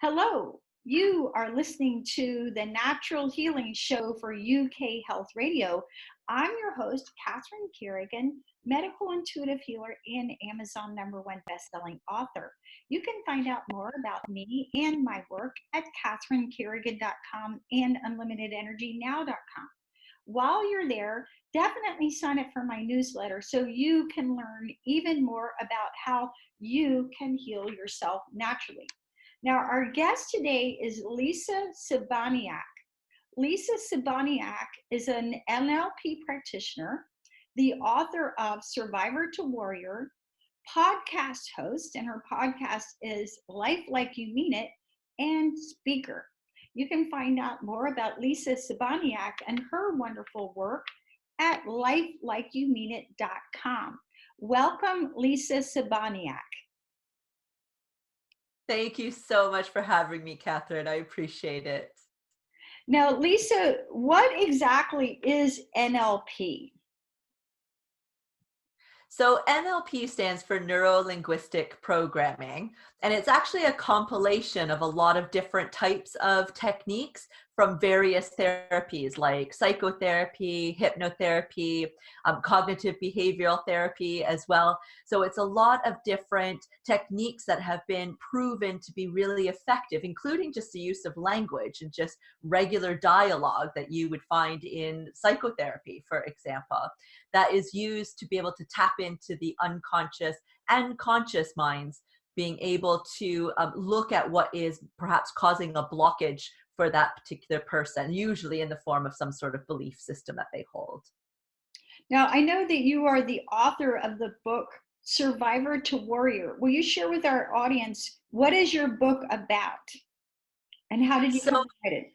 Hello, you are listening to the Natural Healing Show for UK Health Radio. I'm your host, Catherine Carrigan, medical intuitive healer and Amazon #1 bestselling author. You can find out more about me and my work at catherinecarrigan.com and unlimitedenergynow.com. While you're there, definitely sign up for my newsletter so you can learn even more about how you can heal yourself naturally. Now, our guest today is Lisa Cybaniak. Lisa Cybaniak is an NLP practitioner, the author of Survivor to Warrior, podcast host, and her podcast is Life Like You Mean It, and speaker. You can find out more about Lisa Cybaniak and her wonderful work at lifelikeyoumeanit.com. Welcome, Lisa Cybaniak. Thank you so much for having me, Catherine. I appreciate it. Now, Lisa, what exactly is NLP? So NLP stands for Neuro-Linguistic Programming, and it's actually a compilation of a lot of different types of techniques from various therapies like psychotherapy, hypnotherapy, cognitive behavioral therapy as well. So it's a lot of different techniques that have been proven to be really effective, including just the use of language and just regular dialogue that you would find in psychotherapy, for example, that is used to be able to tap into the unconscious and conscious minds, being able to look at what is perhaps causing a blockage for that particular person, usually in the form of some sort of belief system that they hold. Now, I know that you are the author of the book Survivor to Warrior. Will you share with our audience what is your book about and how did you come to write it?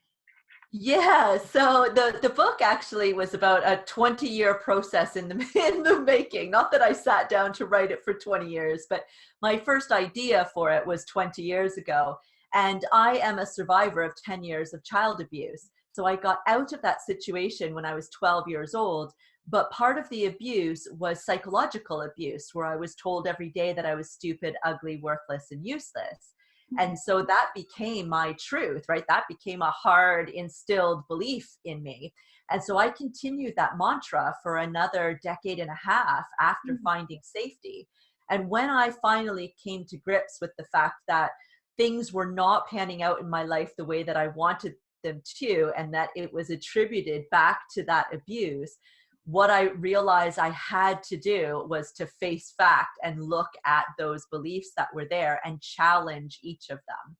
Yeah, so the book actually was about a 20-year process in the making. Not that I sat down to write it for 20 years, but my first idea for it was 20 years ago. And I am a survivor of 10 years of child abuse. So I got out of that situation when I was 12 years old. But part of the abuse was psychological abuse, where I was told every day that I was stupid, ugly, worthless, and useless. And so that became my truth, right? That became a hard instilled belief in me. And so I continued that mantra for another decade and a half after finding safety. And when I finally came to grips with the fact that things were not panning out in my life the way that I wanted them to, and that it was attributed back to that abuse, what I realized I had to do was to face fact and look at those beliefs that were there and challenge each of them.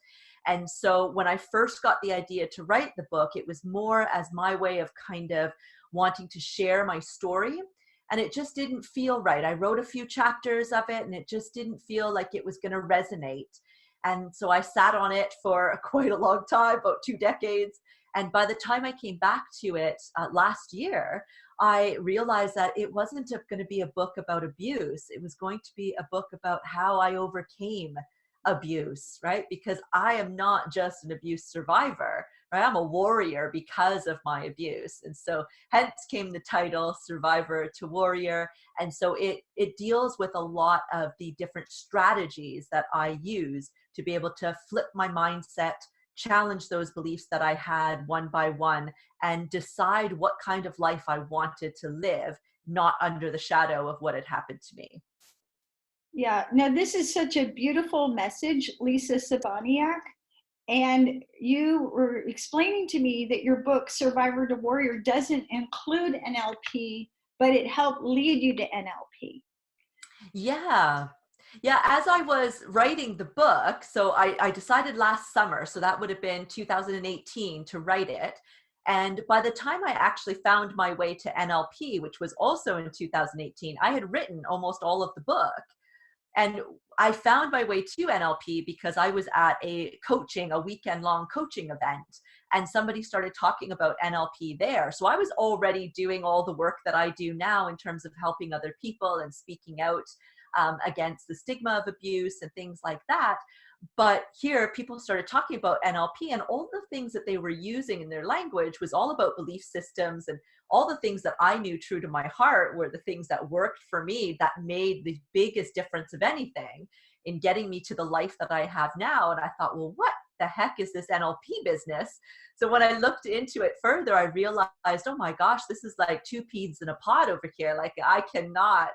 And so when I first got the idea to write the book, it was more as my way of kind of wanting to share my story. And it just didn't feel right. I wrote a few chapters of it and it just didn't feel like it was going to resonate. And so I sat on it for quite a long time, about 2 decades. And by the time I came back to it last year, I realized that it wasn't going to be a book about abuse. It was going to be a book about how I overcame abuse, right? Because I am not just an abuse survivor, right? I'm a warrior because of my abuse. And so hence came the title Survivor to Warrior. And so it deals with a lot of the different strategies that I use to be able to flip my mindset, challenge those beliefs that I had one by one, and decide what kind of life I wanted to live, not under the shadow of what had happened to me. Yeah, now this is such a beautiful message, Lisa Cybaniak. And you were explaining to me that your book, Survivor to Warrior, doesn't include NLP, but it helped lead you to NLP. Yeah. Yeah, as I was writing the book, so I decided last summer, so that would have been 2018 to write it. And by the time I actually found my way to NLP, which was also in 2018, I had written almost all of the book. And I found my way to NLP because I was at a weekend-long coaching event, and somebody started talking about NLP there. So I was already doing all the work that I do now in terms of helping other people and speaking out against the stigma of abuse and things like that. But here people started talking about NLP, and all the things that they were using in their language was all about belief systems, and all the things that I knew true to my heart were the things that worked for me, that made the biggest difference of anything in getting me to the life that I have now. And I thought, well, the heck is this NLP business? So when I looked into it further, I realized, oh my gosh, this is like two peas in a pod over here. Like I cannot,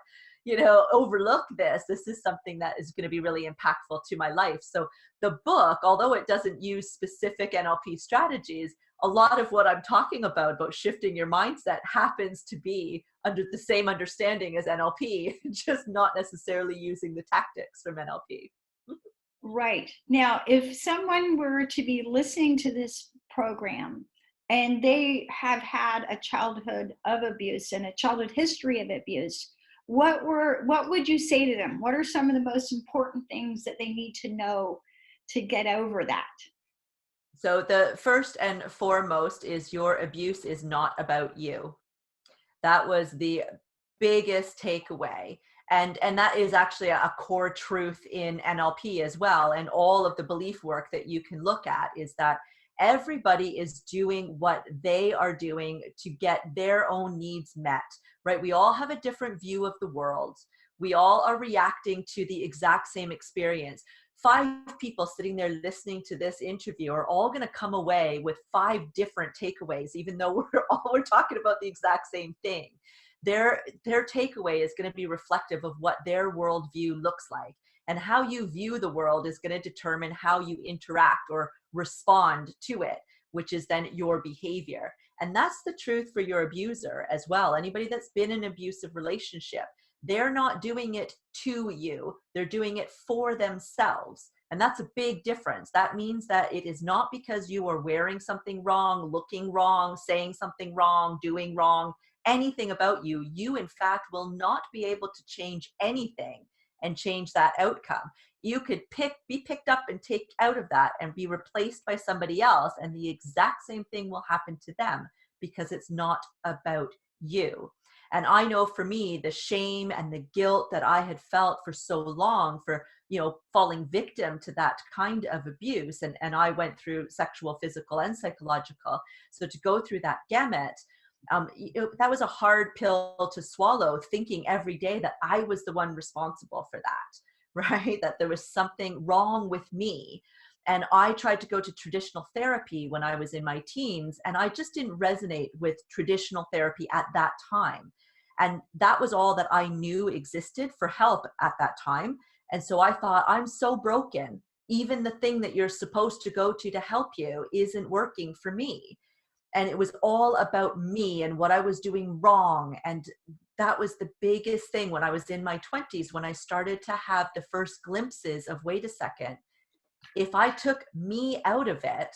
overlook this. This is something that is going to be really impactful to my life. So the book, although it doesn't use specific NLP strategies, a lot of what I'm talking about shifting your mindset, happens to be under the same understanding as NLP, just not necessarily using the tactics from NLP. Right. Now, if someone were to be listening to this program and they have had a childhood of abuse and a childhood history of abuse, what would you say to them? What are some of the most important things that they need to know to get over that? So the first and foremost is your abuse is not about you. That was the biggest takeaway. And that is actually a core truth in NLP as well. And all of the belief work that you can look at is that everybody is doing what they are doing to get their own needs met, right? We all have a different view of the world. We all are reacting to the exact same experience. 5 people sitting there listening to this interview are all going to come away with 5 different takeaways, even though we're talking about the exact same thing. Their takeaway is going to be reflective of what their worldview looks like. And how you view the world is going to determine how you interact or respond to it, which is then your behavior. And that's the truth for your abuser as well. Anybody that's been in an abusive relationship, they're not doing it to you. They're doing it for themselves. And that's a big difference. That means that it is not because you are wearing something wrong, looking wrong, saying something wrong, doing wrong, anything about you. You, in fact, will not be able to change anything and change that outcome. You could be picked up and taken out of that and be replaced by somebody else, and the exact same thing will happen to them because it's not about you. And I know for me, the shame and the guilt that I had felt for so long for, falling victim to that kind of abuse. And I went through sexual, physical, and psychological. So to go through that gamut, that was a hard pill to swallow, thinking every day that I was the one responsible for that, right? That there was something wrong with me. And I tried to go to traditional therapy when I was in my teens, and I just didn't resonate with traditional therapy at that time. And that was all that I knew existed for help at that time. And so I thought, I'm so broken. Even the thing that you're supposed to go to help you isn't working for me. And it was all about me and what I was doing wrong. And that was the biggest thing when I was in my 20s, when I started to have the first glimpses of, wait a second, if I took me out of it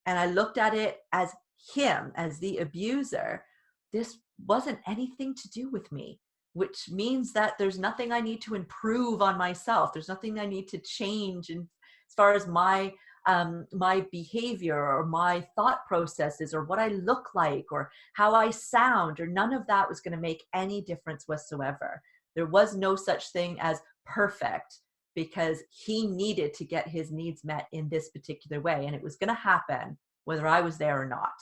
and I looked at it as him, as the abuser, this wasn't anything to do with me, which means that there's nothing I need to improve on myself. There's nothing I need to change as far as my behavior or my thought processes or what I look like or how I sound, or none of that was going to make any difference whatsoever. There was no such thing as perfect, because he needed to get his needs met in this particular way. And it was going to happen whether I was there or not.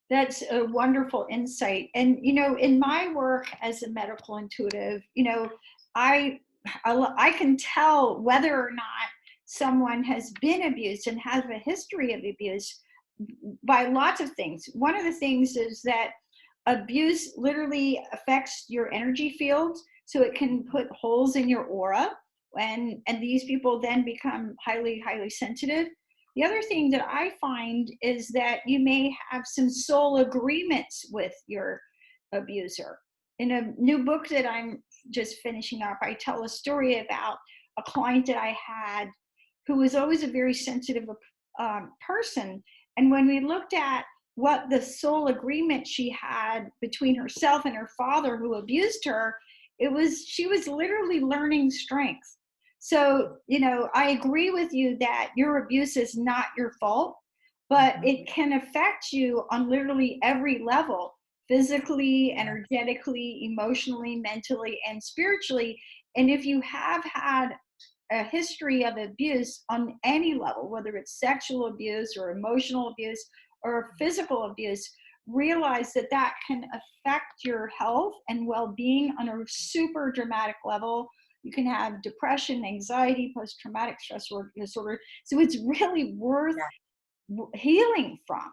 That's a wonderful insight. And, in my work as a medical intuitive, I, I can tell whether or not someone has been abused and has a history of abuse by lots of things. One of the things is that abuse literally affects your energy field, so it can put holes in your aura, and these people then become highly sensitive. The other thing that I find is that you may have some soul agreements with your abuser. In a new book that I'm just finishing up, I tell a story about a client that I had who was always a very sensitive person. And when we looked at what the soul agreement she had between herself and her father who abused her, she was literally learning strength. So, I agree with you that your abuse is not your fault, but it can affect you on literally every level: physically, energetically, emotionally, mentally, and spiritually. And if you have had a history of abuse on any level, whether it's sexual abuse or emotional abuse or physical abuse, realize that that can affect your health and well-being on a super dramatic level. You can have depression, anxiety, post-traumatic stress disorder. So it's really worth healing from,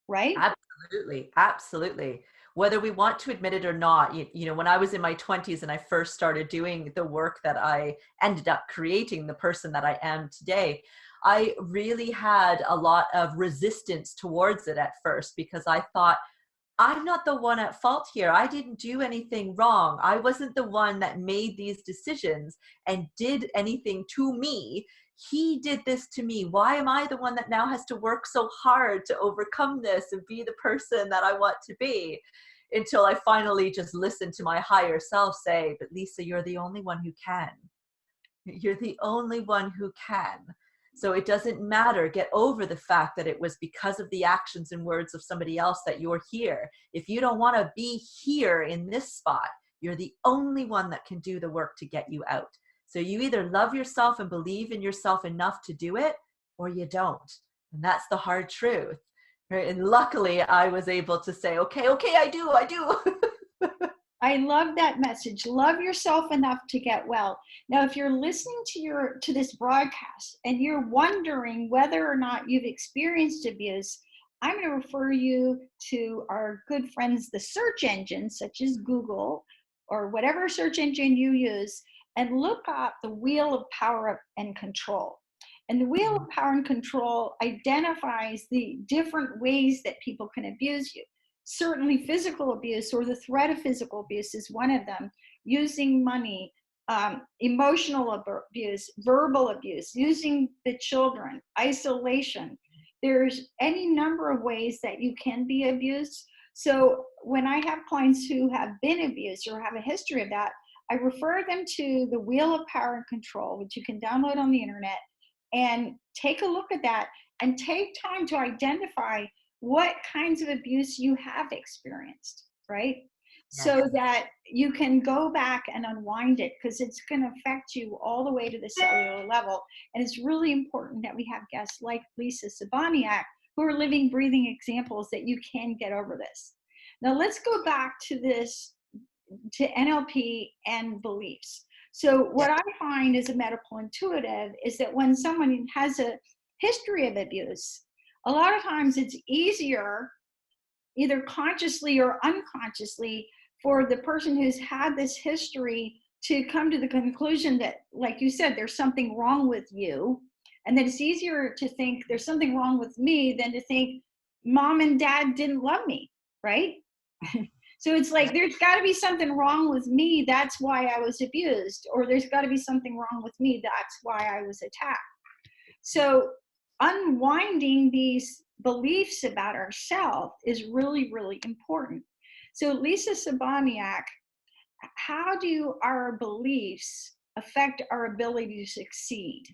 right? Absolutely. Absolutely. Whether we want to admit it or not, you know, when I was in my 20s and I first started doing the work that I ended up creating, the person that I am today, I really had a lot of resistance towards it at first because I thought, I'm not the one at fault here. I didn't do anything wrong. I wasn't the one that made these decisions and did anything to me. He did this to me. Why am I the one that now has to work so hard to overcome this and be the person that I want to be? Until I finally just listened to my higher self say, but Lisa, you're the only one who can. You're the only one who can. So it doesn't matter. Get over the fact that it was because of the actions and words of somebody else that you're here. If you don't want to be here in this spot, you're the only one that can do the work to get you out. So you either love yourself and believe in yourself enough to do it, or you don't. And that's the hard truth. Right? And luckily I was able to say, okay, I do. I love that message. Love yourself enough to get well. Now, if you're listening to this broadcast and you're wondering whether or not you've experienced abuse, I'm going to refer you to our good friends, the search engines such as Google or whatever search engine you use, and look up the Wheel of Power and Control. And the Wheel of Power and Control identifies the different ways that people can abuse you. Certainly physical abuse or the threat of physical abuse is one of them. Using money, emotional abuse, verbal abuse, using the children, isolation. There's any number of ways that you can be abused. So when I have clients who have been abused or have a history of that, I refer them to the Wheel of Power and Control, which you can download on the internet, and take a look at that and take time to identify what kinds of abuse you have experienced, right? So that you can go back and unwind it, because it's going to affect you all the way to the cellular level. And it's really important that we have guests like Lisa Cybaniak, who are living, breathing examples that you can get over this. Now let's go back to NLP and beliefs. So what I find as a medical intuitive is that when someone has a history of abuse, a lot of times it's easier, either consciously or unconsciously, for the person who's had this history to come to the conclusion that, like you said, there's something wrong with you. And that it's easier to think there's something wrong with me than to think mom and dad didn't love me, right? So it's like, there's got to be something wrong with me. That's why I was abused. Or there's got to be something wrong with me. That's why I was attacked. So unwinding these beliefs about ourselves is really, really important. So Lisa Cybaniak, how do our beliefs affect our ability to succeed?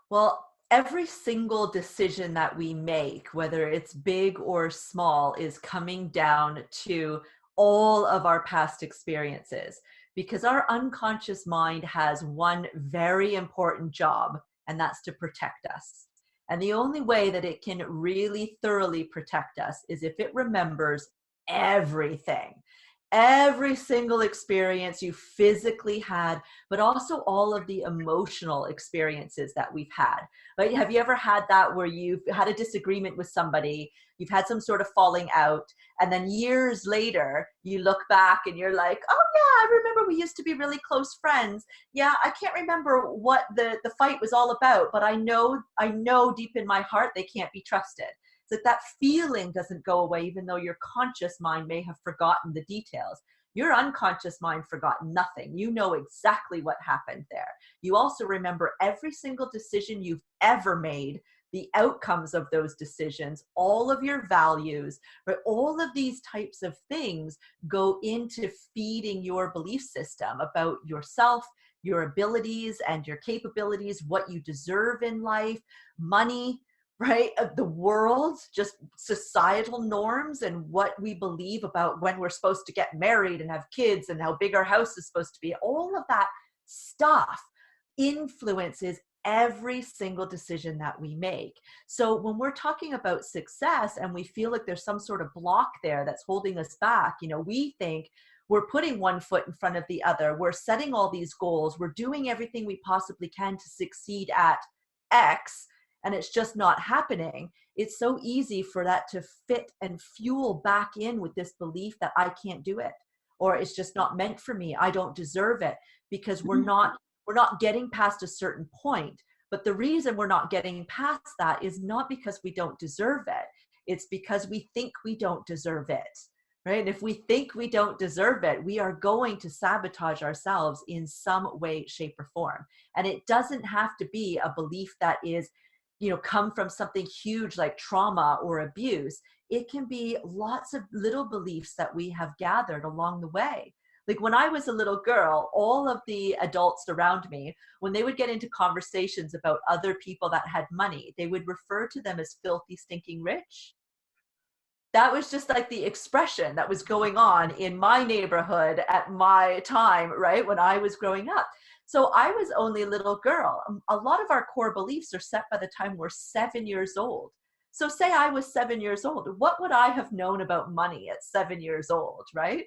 Well, every single decision that we make, whether it's big or small, is coming down to all of our past experiences, because our unconscious mind has one very important job, and that's to protect us. And the only way that it can really thoroughly protect us is if it remembers everything. Every single experience you physically had, but also all of the emotional experiences that we've had. Right? Have you ever had that where you've had a disagreement with somebody, you've had some sort of falling out, and then years later you look back and you're like, oh yeah, I remember we used to be really close friends. Yeah, I can't remember what the fight was all about, but I know deep in my heart they can't be trusted. So that feeling doesn't go away, even though your conscious mind may have forgotten the details. Your unconscious mind forgot nothing. You know exactly what happened there. You also remember every single decision you've ever made, the outcomes of those decisions, all of your values, right? All of these types of things go into feeding your belief system about yourself, your abilities and your capabilities, what you deserve in life, money, right? The world, just societal norms and what we believe about when we're supposed to get married and have kids and how big our house is supposed to be. All of that stuff influences every single decision that we make. So when we're talking about success and we feel like there's some sort of block there that's holding us back, we think, we're putting one foot in front of the other. We're setting all these goals. We're doing everything we possibly can to succeed at X, and it's just not happening. It's so easy for that to fit and fuel back in with this belief that I can't do it, or it's just not meant for me. I don't deserve it, because we're not getting past a certain point. But the reason we're not getting past that is not because we don't deserve it. It's because we think we don't deserve it, right? And if we think we don't deserve it, we are going to sabotage ourselves in some way, shape, or form. And it doesn't have to be a belief that is, come from something huge like trauma or abuse. It can be lots of little beliefs that we have gathered along the way. Like when I was a little girl, all of the adults around me, when they would get into conversations about other people that had money, they would refer to them as filthy, stinking rich. That was just like the expression that was going on in my neighborhood at my time, right? When I was growing up. So I was only a little girl. A lot of our core beliefs are set by the time we're 7 years old. So say I was 7 years old, what would I have known about money at 7 years old, right?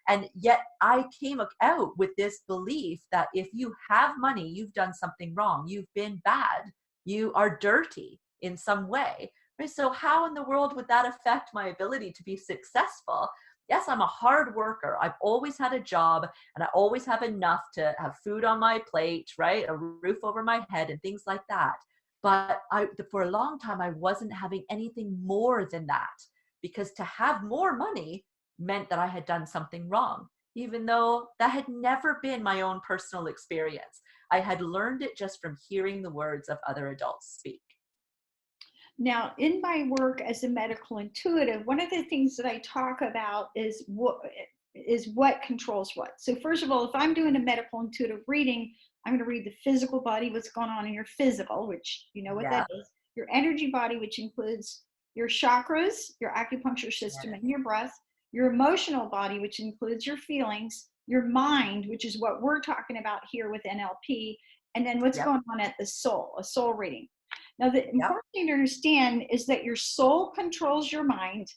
And yet I came out with this belief that if you have money, you've done something wrong. You've been bad. You are dirty in some way. Right? So how in the world would that affect my ability to be successful? Yes, I'm a hard worker. I've always had a job, and I always have enough to have food on my plate, right? A roof over my head and things like that. But for a long time, I wasn't having anything more than that, because to have more money meant that I had done something wrong, even though that had never been my own personal experience. I had learned it just from hearing the words of other adults speak. Now, in my work as a medical intuitive, one of the things that I talk about is what controls what. So first of all, if I'm doing a medical intuitive reading, I'm going to read the physical body, what's going on in your physical, which you know what that is, your energy body, which includes your chakras, your acupuncture system, and your breath, your emotional body, which includes your feelings, your mind, which is what we're talking about here with NLP, and then what's going on at the soul, a soul reading. Now, the important thing to understand is that your soul controls your mind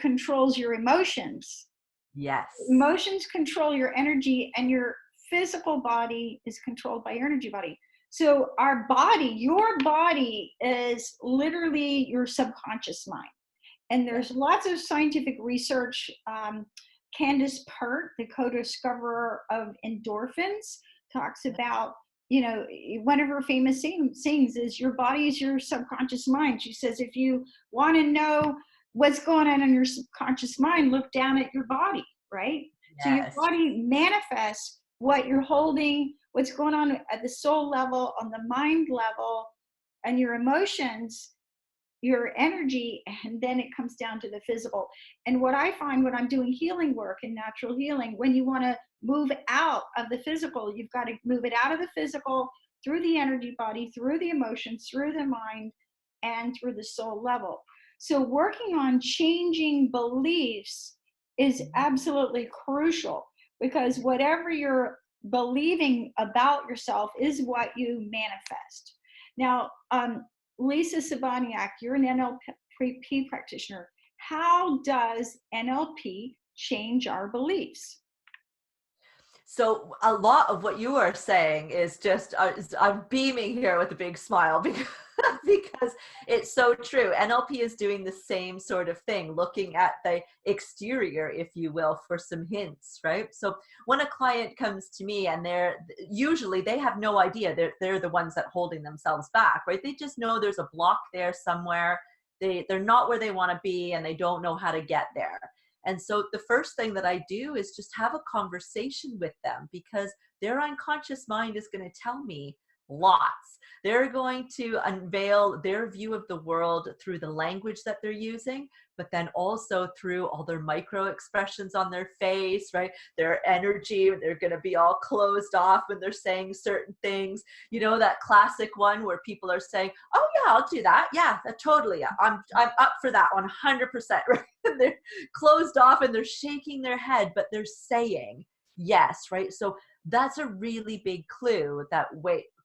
controls your emotions. Yes. Emotions control your energy, and your physical body is controlled by your energy body. So our body, your body is literally your subconscious mind. And there's lots of scientific research. Candace Pert, the co-discoverer of endorphins, talks about, one of her famous sayings is, your body is your subconscious mind. She says, if you want to know what's going on in your subconscious mind, look down at your body, right? Yes. So your body manifests what you're holding, what's going on at the soul level, on the mind level, and your emotions, your energy, and then it comes down to the physical. And what I find when I'm doing healing work and natural healing, when you want to move out of the physical, you've got to move it out of the physical, through the energy body, through the emotions, through the mind, and through the soul level. So working on changing beliefs is absolutely crucial, because whatever you're believing about yourself is what you manifest. Now, Lisa Cybaniak, you're an NLP practitioner. How does NLP change our beliefs? So a lot of what you are saying is just, I'm beaming here with a big smile because it's so true. NLP is doing the same sort of thing, looking at the exterior, if you will, for some hints, right? So when a client comes to me and they have no idea, they're the ones that holding themselves back, right? They just know there's a block there somewhere. They're not where they want to be, and they don't know how to get there. And so the first thing that I do is just have a conversation with them, because their unconscious mind is going to tell me lots. They're going to unveil their view of the world through the language that they're using, but then also through all their micro expressions on their face, right? Their energy, they're going to be all closed off when they're saying certain things. You know, that classic one where people are saying, oh yeah, I'll do that. Yeah, totally. I'm up for that 100%, right? They're closed off and they're shaking their head, but they're saying yes, right? So that's a really big clue that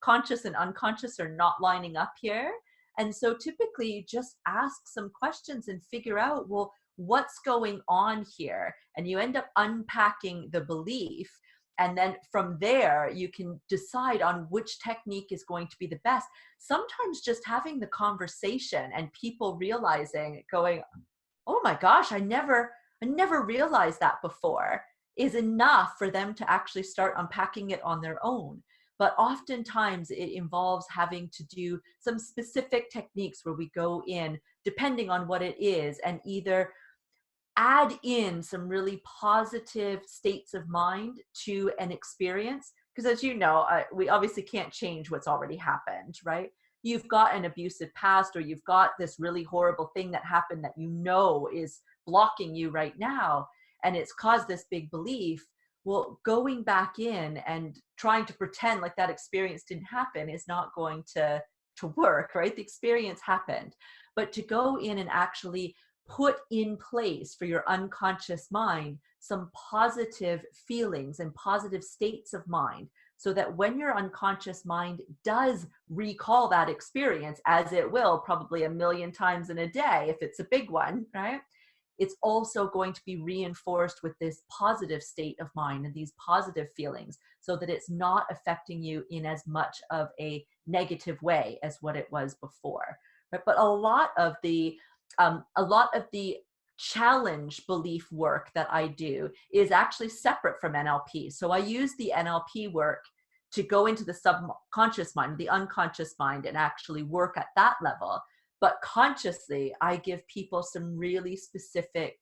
conscious and unconscious are not lining up here. And so typically just ask some questions and figure out, well, what's going on here? And you end up unpacking the belief. And then from there, you can decide on which technique is going to be the best. Sometimes just having the conversation and people realizing, going, oh my gosh, I never realized that before, is enough for them to actually start unpacking it on their own. But oftentimes it involves having to do some specific techniques where we go in, depending on what it is, and either add in some really positive states of mind to an experience. Because as you know, we obviously can't change what's already happened, right? You've got an abusive past, or you've got this really horrible thing that happened that you know is blocking you right now, and it's caused this big belief. Well, going back in and trying to pretend like that experience didn't happen is not going to work, right? The experience happened. But to go in and actually put in place for your unconscious mind some positive feelings and positive states of mind, so that when your unconscious mind does recall that experience, as it will probably a million times in a day if it's a big one, right? It's also going to be reinforced with this positive state of mind and these positive feelings, so that it's not affecting you in as much of a negative way as what it was before. Right? But a lot of the challenge belief work that I do is actually separate from NLP. So I use the NLP work to go into the subconscious mind, the unconscious mind, and actually work at that level. But consciously, I give people some really specific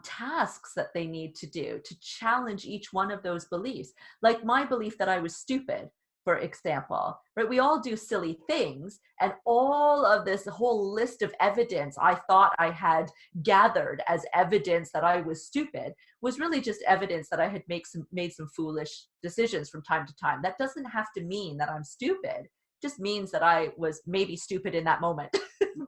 tasks that they need to do to challenge each one of those beliefs. Like my belief that I was stupid, for example, right? We all do silly things, and all of this whole list of evidence I thought I had gathered as evidence that I was stupid was really just evidence that I had made some foolish decisions from time to time. That doesn't have to mean that I'm stupid. It just means that I was maybe stupid in that moment,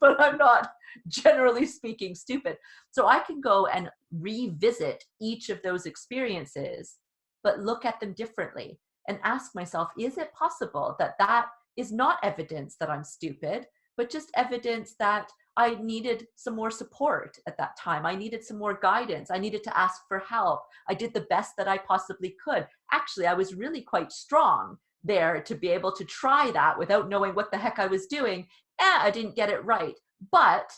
but I'm not, generally speaking, stupid. So I can go and revisit each of those experiences, but look at them differently and ask myself, is it possible that that is not evidence that I'm stupid, but just evidence that I needed some more support at that time. I needed some more guidance. I needed to ask for help. I did the best that I possibly could. Actually, I was really quite strong there to be able to try that without knowing what the heck I was doing. I didn't get it right, but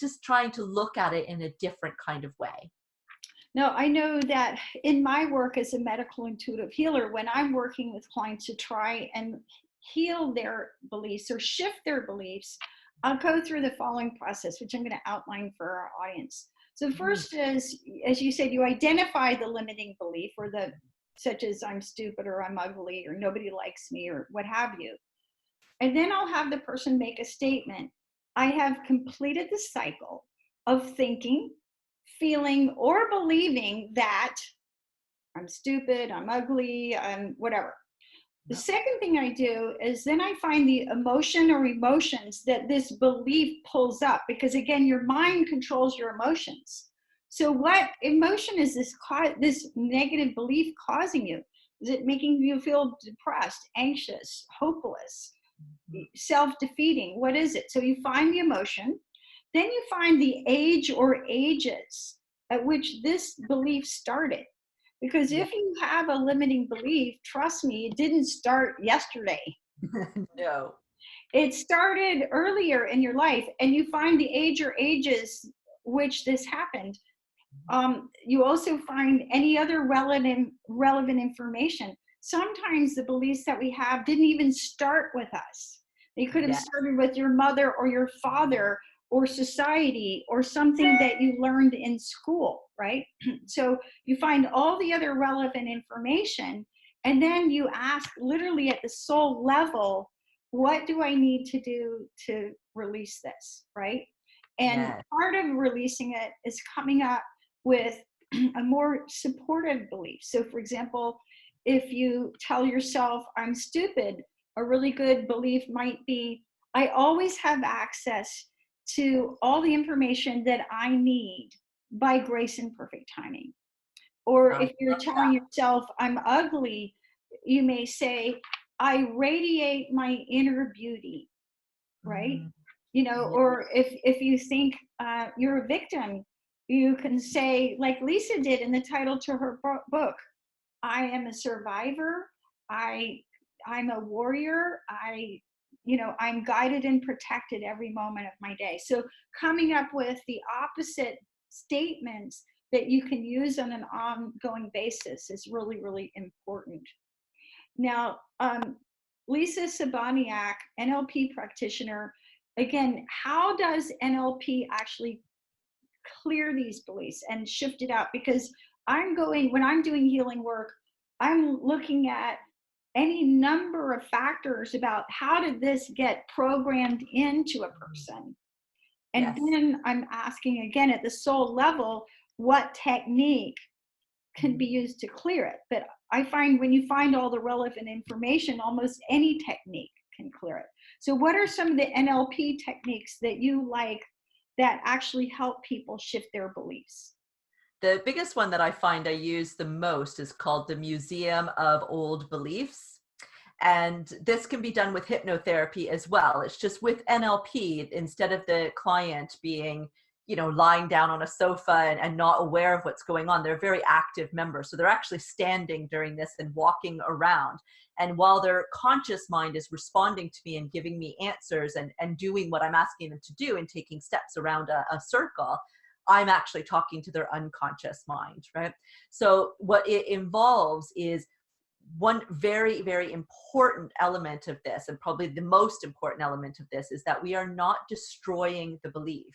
just trying to look at it in a different kind of way. No, I know that in my work as a medical intuitive healer, when I'm working with clients to try and heal their beliefs or shift their beliefs, I'll go through the following process, which I'm going to outline for our audience. So first is, as you said, you identify the limiting belief, or the, such as I'm stupid or I'm ugly or nobody likes me or what have you. And then I'll have the person make a statement. I have completed the cycle of thinking, feeling, or believing that I'm stupid, I'm ugly, I'm whatever. The second thing I do is then I find the emotion or emotions that this belief pulls up, because again, your mind controls your emotions. So what emotion is this negative belief causing you? Is it making you feel depressed, anxious, hopeless, self-defeating? What is it? So you find the emotion. Then you find the age or ages at which this belief started. Because if you have a limiting belief, trust me, it didn't start yesterday. No. It started earlier in your life, and you find the age or ages which this happened. You also find any other relevant information. Sometimes the beliefs that we have didn't even start with us. They could have started with your mother or your father or society or something that you learned in school, right? So you find all the other relevant information, and then you ask literally at the soul level, what do I need to do to release this, right? And part of releasing it is coming up with a more supportive belief. So for example, if you tell yourself, I'm stupid, a really good belief might be, I always have access to all the information that I need by grace and perfect timing. Or if you're telling yourself, I'm ugly, you may say, I radiate my inner beauty, right? You know, or if you think you're a victim, You can say, like Lisa did in the title to her book, I am a survivor. I I'm a warrior. I'm guided and protected every moment of my day. So coming up with the opposite statements that you can use on an ongoing basis is really, really important. Now, Lisa Cybaniak, NLP practitioner, again, how does NLP actually clear these beliefs and shift it out? Because when I'm doing healing work, I'm looking at any number of factors about how did this get programmed into a person. And Yes. then I'm asking again at the soul level, what technique can be used to clear it? But I find when you find all the relevant information, almost any technique can clear it. So what are some of the NLP techniques that you like that actually help people shift their beliefs? The biggest one that I find I use the most is called the Museum of Old Beliefs. And this can be done with hypnotherapy as well. It's just with NLP, instead of the client being, lying down on a sofa and not aware of what's going on, they're a very active member. So they're actually standing during this and walking around. And while their conscious mind is responding to me and giving me answers and doing what I'm asking them to do and taking steps around a circle, I'm actually talking to their unconscious mind, right? So what it involves is one very, very important element of this, and probably the most important element of this, is that we are not destroying the belief.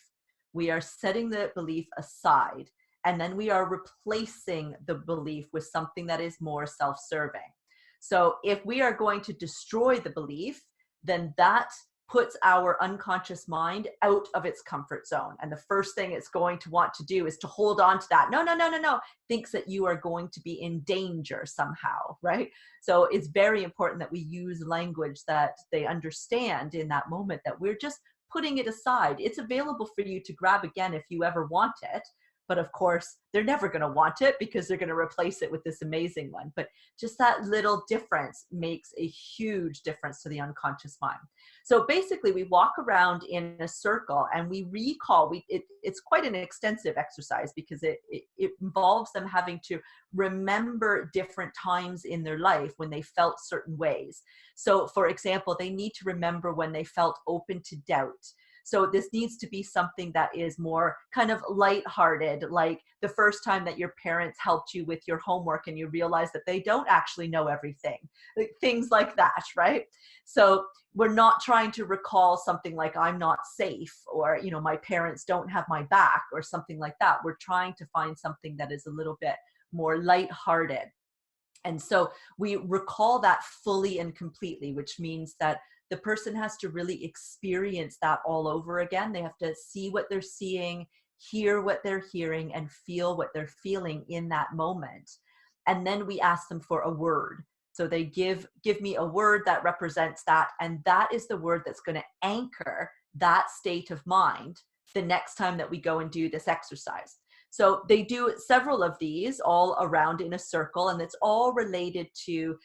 We are setting the belief aside, and then we are replacing the belief with something that is more self-serving. So if we are going to destroy the belief, then that puts our unconscious mind out of its comfort zone. And the first thing it's going to want to do is to hold on to that. No, no, no, no, no. Thinks that you are going to be in danger somehow, right? So it's very important that we use language that they understand in that moment, that we're just putting it aside. It's available for you to grab again if you ever want it. But of course, they're never going to want it because they're going to replace it with this amazing one. But just that little difference makes a huge difference to the unconscious mind. So basically, we walk around in a circle and we recall. It's quite an extensive exercise because it involves them having to remember different times in their life when they felt certain ways. So, for example, they need to remember when they felt open to doubt. So this needs to be something that is more kind of lighthearted, like the first time that your parents helped you with your homework and you realize that they don't actually know everything, like things like that, right? So we're not trying to recall something like I'm not safe, or, my parents don't have my back, or something like that. We're trying to find something that is a little bit more lighthearted. And so we recall that fully and completely, which means that the person has to really experience that all over again. They have to see what they're seeing, hear what they're hearing, and feel what they're feeling in that moment. And then we ask them for a word. So they give me a word that represents that. And that is the word that's going to anchor that state of mind the next time that we go and do this exercise. So they do several of these all around in a circle, and it's all related to,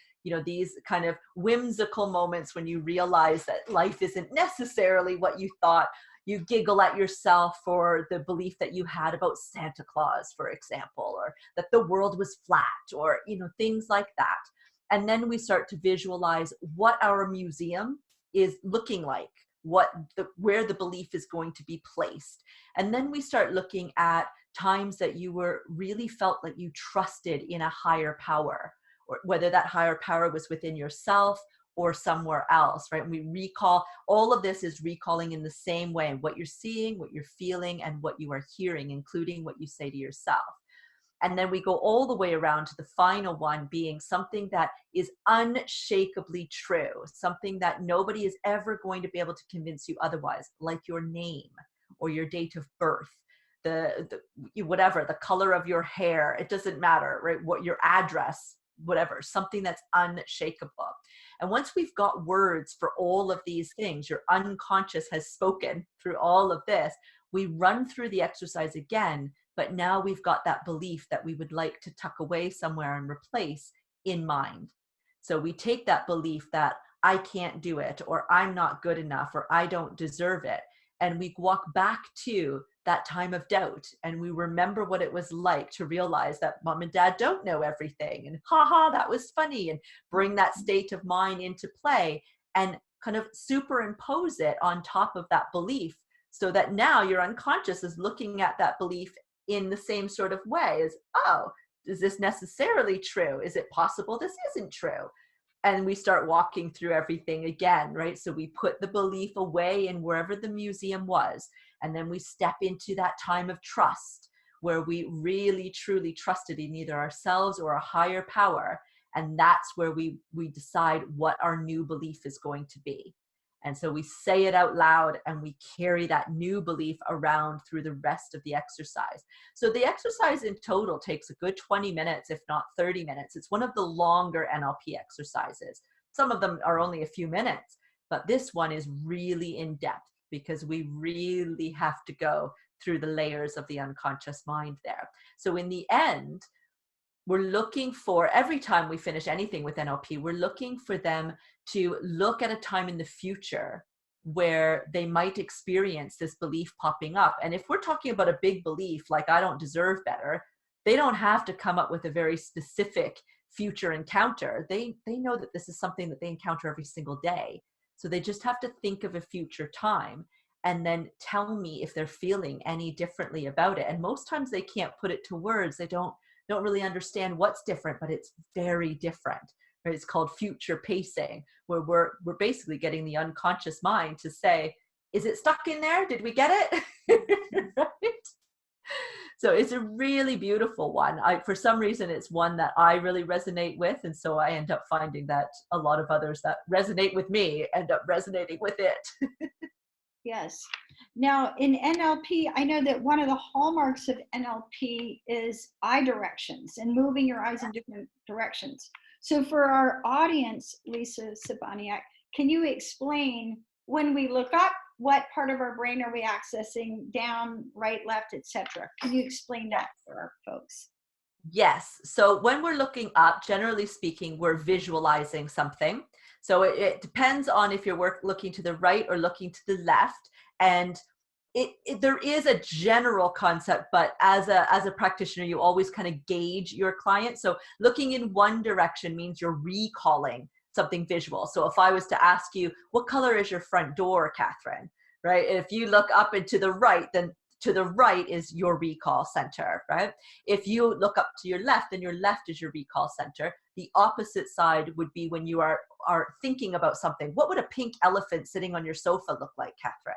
these kind of whimsical moments when you realize that life isn't necessarily what you thought. You giggle at yourself for the belief that you had about Santa Claus, for example, or that the world was flat, or, things like that. And then we start to visualize what our museum is looking like, where the belief is going to be placed. And then we start looking at times that you really felt like you trusted in a higher power, or whether that higher power was within yourself or somewhere else, right? And we recall, all of this is recalling in the same way, what you're seeing, what you're feeling, and what you are hearing, including what you say to yourself. And then we go all the way around to the final one being something that is unshakably true, something that nobody is ever going to be able to convince you otherwise, like your name or your date of birth, whatever, the color of your hair, it doesn't matter, right? What your address, whatever, something that's unshakable. And once we've got words for all of these things, your unconscious has spoken through all of this, we run through the exercise again, but now we've got that belief that we would like to tuck away somewhere and replace in mind. So we take that belief that I can't do it, or I'm not good enough, or I don't deserve it, and we walk back to that time of doubt, and we remember what it was like to realize that mom and dad don't know everything, and haha, that was funny, and bring that state of mind into play and kind of superimpose it on top of that belief, so that now your unconscious is looking at that belief in the same sort of way as, oh, is this necessarily true? Is it possible this isn't true? And we start walking through everything again, right? So we put the belief away in wherever the museum was, and then we step into that time of trust where we really truly trusted in either ourselves or a higher power, and that's where we decide what our new belief is going to be. And so we say it out loud, and we carry that new belief around through the rest of the exercise. So the exercise in total takes a good 20 minutes, if not 30 minutes. It's one of the longer NLP exercises. Some of them are only a few minutes, but this one is really in depth because we really have to go through the layers of the unconscious mind there. So in the end, we're looking for, every time we finish anything with NLP, we're looking for them to look at a time in the future where they might experience this belief popping up. And if we're talking about a big belief, like I don't deserve better, they don't have to come up with a very specific future encounter. They know that this is something that they encounter every single day. So they just have to think of a future time and then tell me if they're feeling any differently about it. And most times they can't put it to words. They don't really understand what's different, but it's very different. Right? It's called future pacing, where we're basically getting the unconscious mind to say, is it stuck in there? Did we get it? Right? So it's a really beautiful one. For some reason, it's one that I really resonate with. And so I end up finding that a lot of others that resonate with me end up resonating with it. Yes. Now, in NLP, I know that one of the hallmarks of NLP is eye directions and moving your eyes in different directions. So for our audience, Lisa Cybaniak, can you explain, when we look up, what part of our brain are we accessing, down, right, left, etc.? Can you explain that for our folks? Yes. So when we're looking up, generally speaking, we're visualizing something. So it depends on if you're looking to the right or looking to the left. And there is a general concept, but as a practitioner, you always kind of gauge your client. So looking in one direction means you're recalling something visual. So if I was to ask you, what color is your front door, Catherine? Right? If you look up and to the right, then to the right is your recall center, right? If you look up to your left, then your left is your recall center. The opposite side would be when you are thinking about something. What would a pink elephant sitting on your sofa look like, Catherine?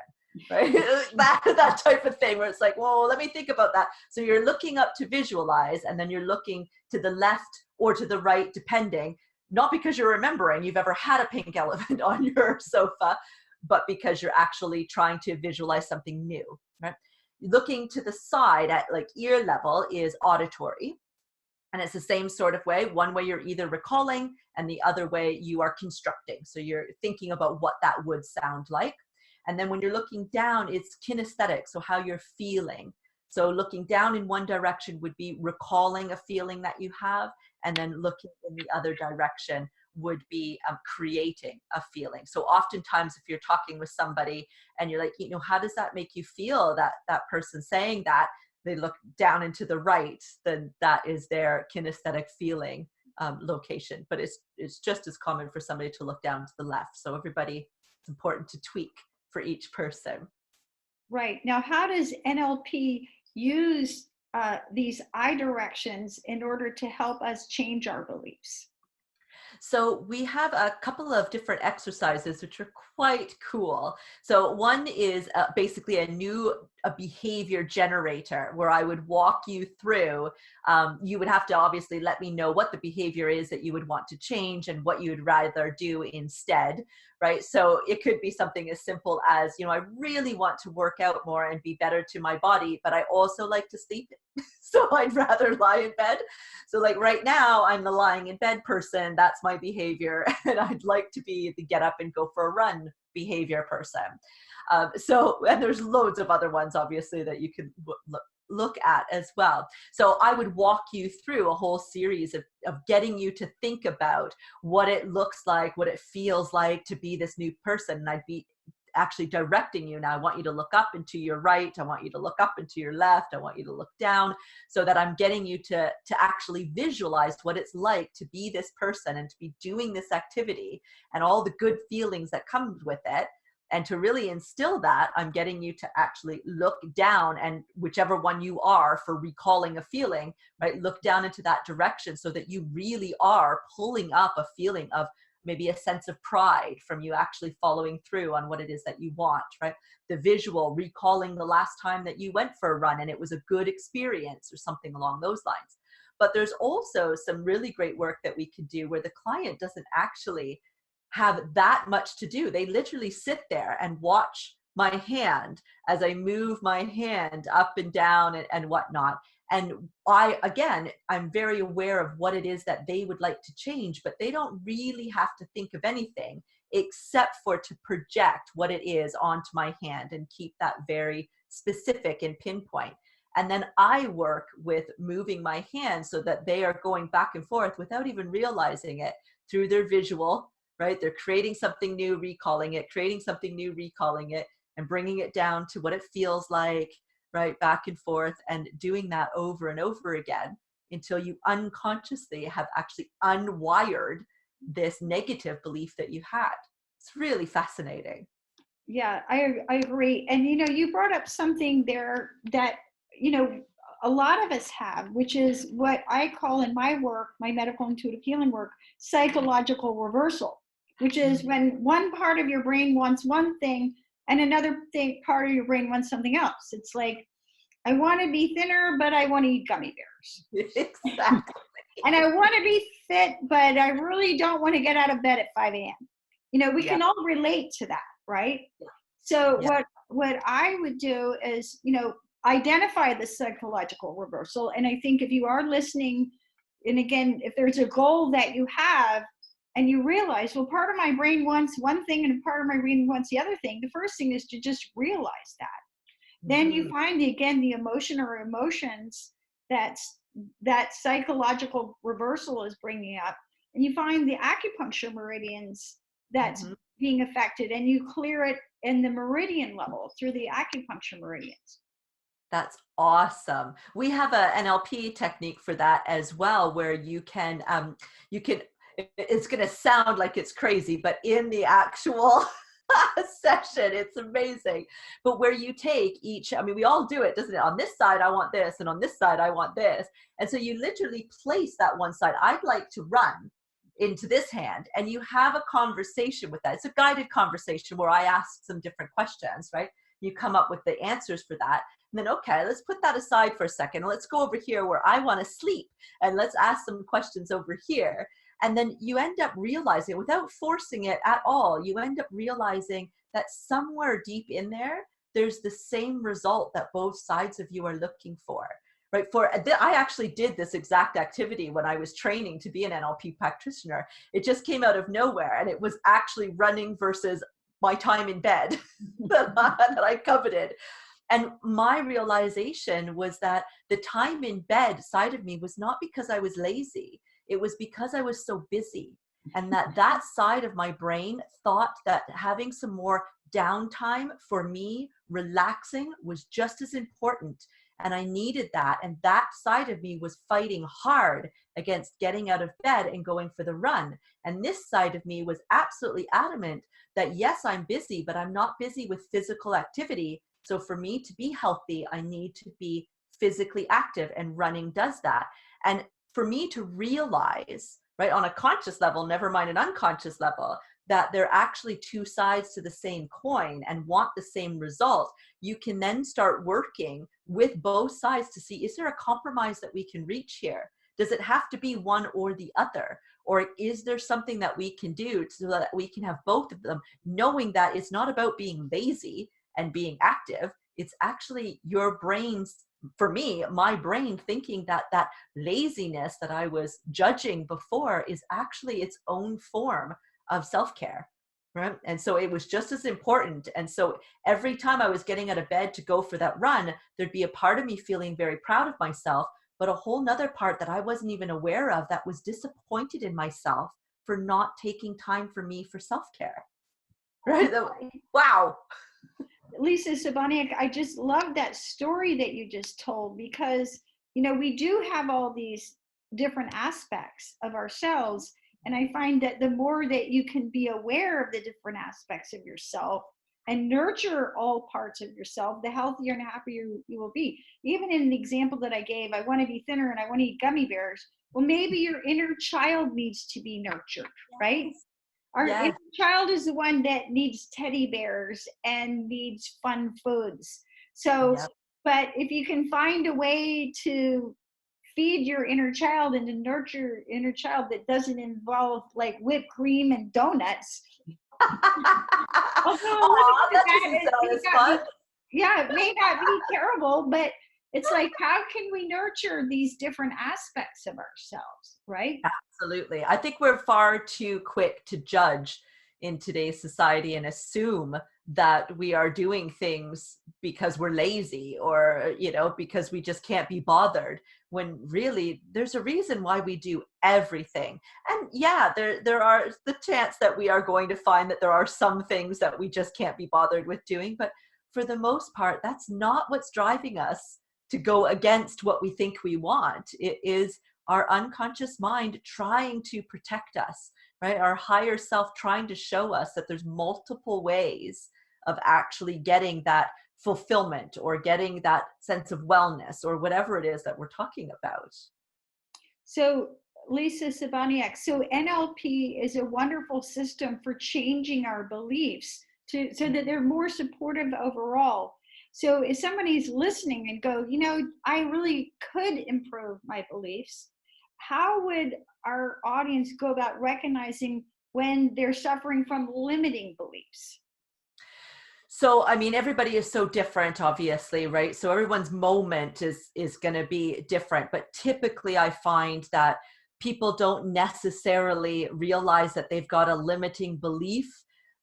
Right? that type of thing where it's like, whoa, let me think about that. So you're looking up to visualize, and then you're looking to the left or to the right, depending, not because you're remembering you've ever had a pink elephant on your sofa, but because you're actually trying to visualize something new, right? Looking to the side at like ear level is auditory. And it's the same sort of way. One way you're either recalling, and the other way you are constructing. So you're thinking about what that would sound like. And then when you're looking down, it's kinesthetic, so how you're feeling. So looking down in one direction would be recalling a feeling that you have, and then looking in the other direction would be creating a feeling. So oftentimes if you're talking with somebody and you're like, how does that make you feel, that person saying that, they look down and to the right, then that is their kinesthetic feeling location. But it's just as common for somebody to look down to the left. So everybody, it's important to tweak for each person. Right. Now, how does NLP use these eye directions in order to help us change our beliefs? So we have a couple of different exercises which are quite cool. So one is basically a behavior generator where I would walk you through. You would have to obviously let me know what the behavior is that you would want to change and what you would rather do instead, right? So it could be something as simple as, I really want to work out more and be better to my body, but I also like to sleep. So I'd rather lie in bed. So like right now, I'm the lying in bed person. That's my behavior. And I'd like to be the get up and go for a run behavior person. And there's loads of other ones, obviously, that you can look at as well. So I would walk you through a whole series of getting you to think about what it looks like, what it feels like to be this new person. And I'd be actually directing you. Now I want you to look up and to your right. I want you to look up and to your left. I want you to look down, so that I'm getting you to actually visualize what it's like to be this person and to be doing this activity and all the good feelings that come with it. And to really instill that, I'm getting you to actually look down, and whichever one you are for recalling a feeling, right, look down into that direction, so that you really are pulling up a feeling of maybe a sense of pride from you actually following through on what it is that you want, right? The visual, recalling the last time that you went for a run and it was a good experience or something along those lines. But there's also some really great work that we can do where the client doesn't actually have that much to do. They literally sit there and watch my hand as I move my hand up and down and whatnot. And I'm very aware of what it is that they would like to change, but they don't really have to think of anything except for to project what it is onto my hand and keep that very specific and pinpoint. And then I work with moving my hand so that they are going back and forth without even realizing it through their visual, right? They're creating something new, recalling it, creating something new, recalling it, and bringing it down to what it feels like, right? Back and forth, and doing that over and over again until you unconsciously have actually unwired this negative belief that you had. It's really fascinating. Yeah, I agree. And you brought up something there that a lot of us have, which is what I call in my work, my medical intuitive healing work, psychological reversal, which is when one part of your brain wants one thing and another part of your brain wants something else. It's like, I want to be thinner, but I want to eat gummy bears. Exactly. And I want to be fit, but I really don't want to get out of bed at 5 a.m. We can all relate to that, right? So Yeah. what I would do is, identify the psychological reversal. And I think if you are listening, and again, if there's a goal that you have and you realize, well, part of my brain wants one thing and part of my brain wants the other thing, the first thing is to just realize that. Then you find the emotion or emotions that psychological reversal is bringing up, and you find the acupuncture meridians that's being affected, and you clear it in the meridian level through the acupuncture meridians. That's awesome. We have a NLP technique for that as well, where you can, it's going to sound like it's crazy, but in the actual session, it's amazing. But where you take each, I mean, we all do it, doesn't it? On this side, I want this, and on this side, I want this. And so you literally place that one side. I'd like to run into this hand, and you have a conversation with that. It's a guided conversation where I ask some different questions, right? You come up with the answers for that. And then, okay, let's put that aside for a second. Let's go over here where I want to sleep, and let's ask some questions over here. And then you end up realizing, without forcing it at all, you end up realizing that somewhere deep in there, there's the same result that both sides of you are looking for. Right? I actually did this exact activity when I was training to be an NLP practitioner. It just came out of nowhere, and it was actually running versus my time in bed that I coveted. And my realization was that the time in bed side of me was not because I was lazy. It was because I was so busy. And that side of my brain thought that having some more downtime for me, relaxing, was just as important. And I needed that. And that side of me was fighting hard against getting out of bed and going for the run. And this side of me was absolutely adamant that, yes, I'm busy, but I'm not busy with physical activity. So for me to be healthy, I need to be physically active, and running does that. And for me to realize, right, on a conscious level, never mind an unconscious level, that they're actually two sides to the same coin and want the same result, you can then start working with both sides to see, is there a compromise that we can reach here? Does it have to be one or the other? Or is there something that we can do so that we can have both of them, knowing that it's not about being lazy and being active? It's actually your brain's, for me, my brain thinking that that laziness that I was judging before is actually its own form of self-care, right? And so it was just as important. And so every time I was getting out of bed to go for that run, there'd be a part of me feeling very proud of myself, but a whole nother part that I wasn't even aware of that was disappointed in myself for not taking time for me for self-care. right? Wow. Lisa Cybaniak, I just love that story that you just told, because, we do have all these different aspects of ourselves. And I find that the more that you can be aware of the different aspects of yourself and nurture all parts of yourself, the healthier and happier you will be. Even in the example that I gave, I want to be thinner and I want to eat gummy bears. Well, maybe your inner child needs to be nurtured, right? Our Yes. inner child is the one that needs teddy bears and needs fun foods. So, Yep. but if you can find a way to feed your inner child and to nurture your inner child that doesn't involve like whipped cream and donuts. Although a little Aw, bit of that that doesn't is sound may as not fun. be, yeah, it may not be terrible, but it's like, how can we nurture these different aspects of ourselves, right? Absolutely. I think we're far too quick to judge in today's society and assume that we are doing things because we're lazy or, because we just can't be bothered, when really there's a reason why we do everything. And yeah, there are the chance that we are going to find that there are some things that we just can't be bothered with doing. But for the most part, that's not what's driving us to go against what we think we want. It is our unconscious mind trying to protect us, right? Our higher self trying to show us that there's multiple ways of actually getting that fulfillment or getting that sense of wellness or whatever it is that we're talking about. So, Lisa Cybaniak, so NLP is a wonderful system for changing our beliefs so that they're more supportive overall. So if somebody's listening and go, I really could improve my beliefs, how would our audience go about recognizing when they're suffering from limiting beliefs? So, I mean, everybody is so different, obviously, right? So everyone's moment is going to be different. But typically, I find that people don't necessarily realize that they've got a limiting belief.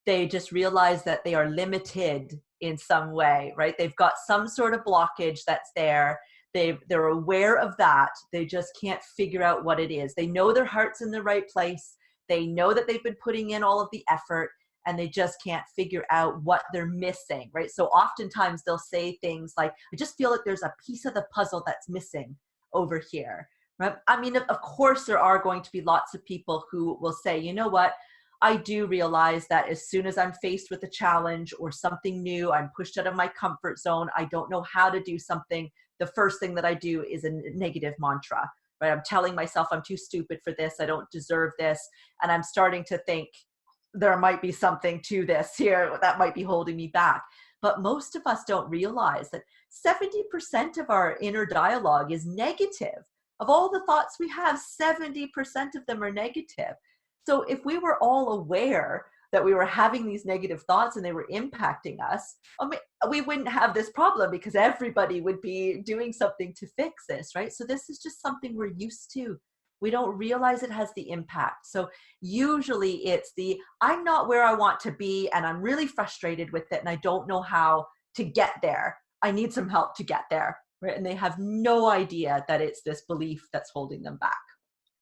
They just realize that they are limited in some way, right? They've got some sort of blockage that's there. They're aware of that. They just can't figure out what it is. They know their heart's in the right place. They know that they've been putting in all of the effort, and they just can't figure out what they're missing, right? So oftentimes they'll say things like, I just feel like there's a piece of the puzzle that's missing over here, right? I mean, of course, there are going to be lots of people who will say, you know what? I do realize that as soon as I'm faced with a challenge or something new, I'm pushed out of my comfort zone, I don't know how to do something, the first thing that I do is a negative mantra, right? I'm telling myself I'm too stupid for this, I don't deserve this, and I'm starting to think, there might be something to this here that might be holding me back. But most of us don't realize that 70% of our inner dialogue is negative. Of all the thoughts we have, 70% of them are negative. So if we were all aware that we were having these negative thoughts and they were impacting us, I mean, we wouldn't have this problem because everybody would be doing something to fix this, right? So this is just something we're used to. We don't realize it has the impact. So usually it's I'm not where I want to be and I'm really frustrated with it and I don't know how to get there. I need some help to get there, right? And they have no idea that it's this belief that's holding them back.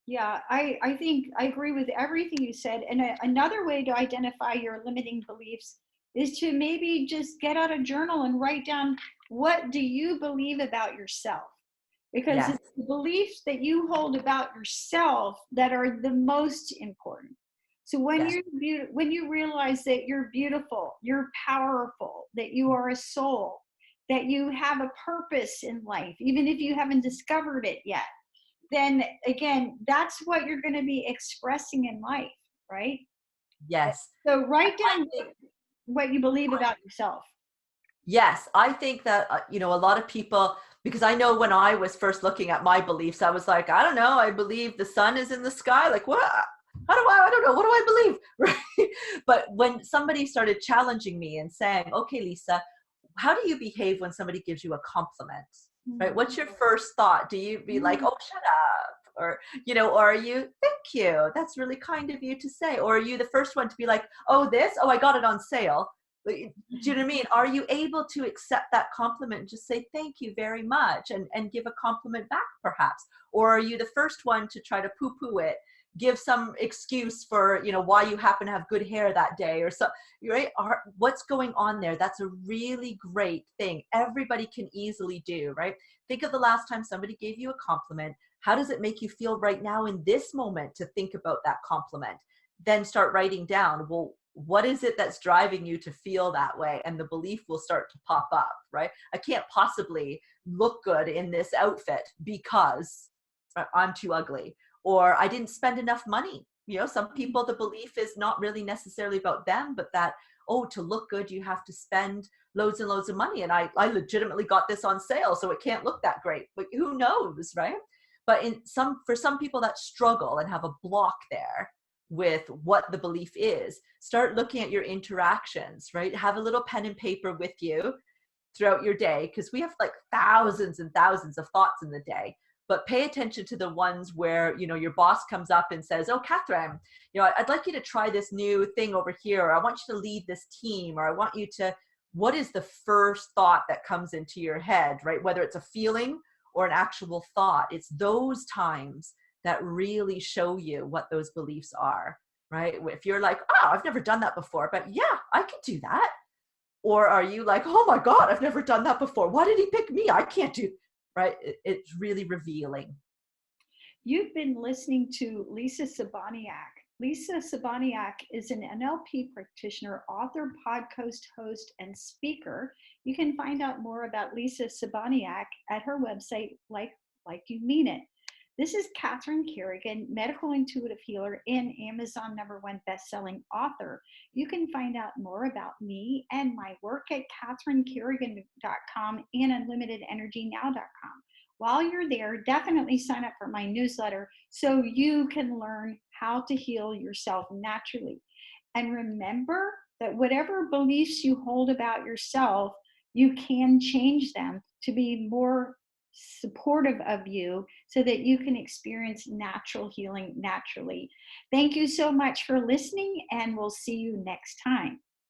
Yeah, I think I agree with everything you said. And another way to identify your limiting beliefs is to maybe just get out a journal and write down, what do you believe about yourself? Because Yes. it's the beliefs that you hold about yourself that are the most important. So Yes. when you realize that you're beautiful, you're powerful, that you are a soul, that you have a purpose in life, even if you haven't discovered it yet, then again, that's what you're going to be expressing in life, right? Yes. So write I down think, what you believe about yourself. yes, I think that, a lot of people, because I know when I was first looking at my beliefs, I was like, I don't know, I believe the sun is in the sky. Like, what? I don't know, what do I believe? Right? But when somebody started challenging me and saying, okay, Lisa, how do you behave when somebody gives you a compliment? Right? What's your first thought? Do you be like, oh, shut up? Or, or are you, thank you, that's really kind of you to say? Or are you the first one to be like, oh, I got it on sale? Do you know what I mean? Are you able to accept that compliment and just say thank you very much and give a compliment back perhaps? Or are you the first one to try to poo-poo it, give some excuse for, why you happen to have good hair that day or so, right? What's going on there? That's a really great thing. Everybody can easily do, right? Think of the last time somebody gave you a compliment. How does it make you feel right now in this moment to think about that compliment? Then start writing down, well, what is it that's driving you to feel that way? And the belief will start to pop up, right? I can't possibly look good in this outfit because I'm too ugly, or I didn't spend enough money. Some people, the belief is not really necessarily about them, but that, oh, to look good, you have to spend loads and loads of money. And I legitimately got this on sale, so it can't look that great, but who knows, right? But for some people that struggle and have a block there with what the belief is, start looking at your interactions, right? Have a little pen and paper with you throughout your day, because we have like thousands and thousands of thoughts in the day. But pay attention to the ones where, your boss comes up and says, oh, Catherine, I'd like you to try this new thing over here, or I want you to lead this team, or I want you to, what is the first thought that comes into your head, right? Whether it's a feeling or an actual thought, it's those times that really show you what those beliefs are, right? If you're like, oh, I've never done that before, but yeah, I can do that. Or are you like, oh my God, I've never done that before. Why did he pick me? I can't do, right? It's really revealing. You've been listening to Lisa Cybaniak. Lisa Cybaniak is an NLP practitioner, author, podcast host, and speaker. You can find out more about Lisa Cybaniak at her website, Like You Mean It. This is Catherine Carrigan, medical intuitive healer and Amazon #1 best-selling author. You can find out more about me and my work at catherinecarrigan.com and unlimitedenergynow.com. While you're there, definitely sign up for my newsletter so you can learn how to heal yourself naturally. And remember that whatever beliefs you hold about yourself, you can change them to be more supportive of you so that you can experience natural healing naturally. Thank you so much for listening, and we'll see you next time.